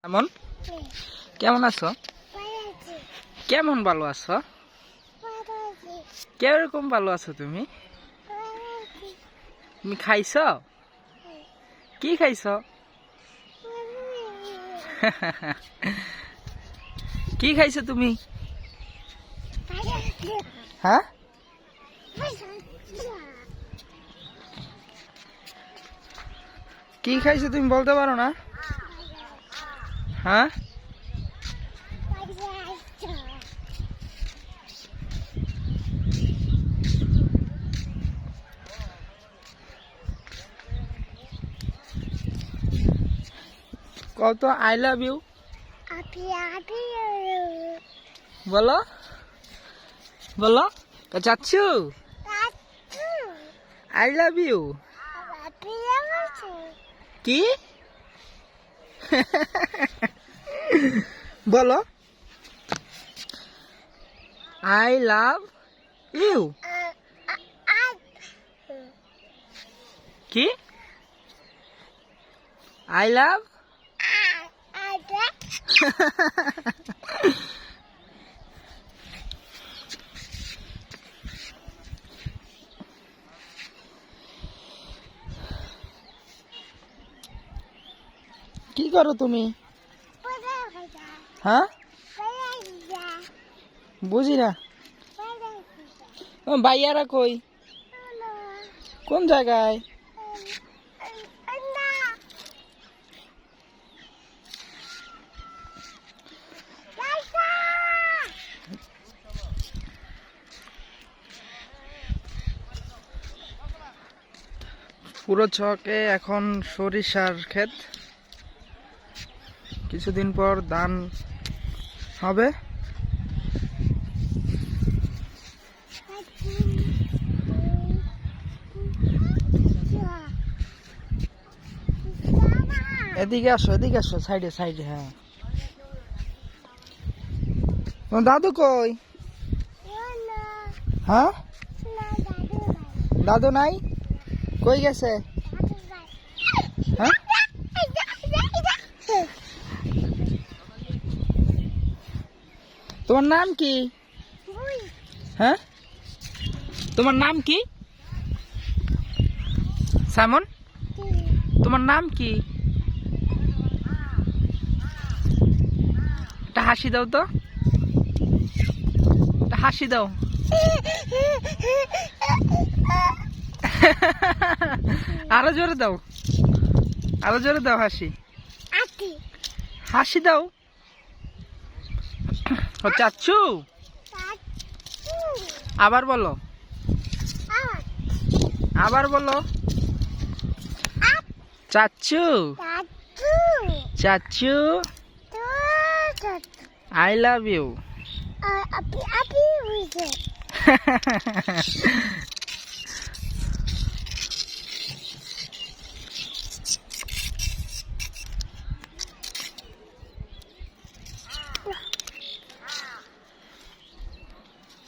কেমন কেমন আছো? কেমন ভালো আছো? কিরকম ভালো আছো তুমি? তুমি খাইছো? কি খাইছো? কি খাইছো তুমি? হ্যাঁ, কি খাইছো তুমি বলতে পারো না? হ্যাঁ, কত আই লাভ ইউ বলো বলো, চাচ্ছু আই লাভ ইউ কি? বলো আই লাভ ইউ কি? আই লাভ কি করো তুমি? হ্যাঁ, বুঝি না। ভাইয়ারা কই? কোন জায়গায়? পুরো ছকে এখন সরিষার ক্ষেত, কিছুদিন পর ধান হবে। এদিকে আসো সাইডে সাইডে। হ্যাঁ, তোমার দাদু কই? হ্যাঁ, দাদু নাই, কই গেছে? হ্যাঁ, তোমার নাম কি? হ্যাঁ, তোমার নাম কি? সাইমন, তোমার নাম কি? একটা হাসি দাও তো, একটা হাসি দাও। আরো জোরে দাও, আরো জোরে দাও হাসি, হাসি দাও। ও চাচ্ছু, আবার বলো, আবার বলো। চাচ্ছু, চাচ্ছু আই লাভ ইউ।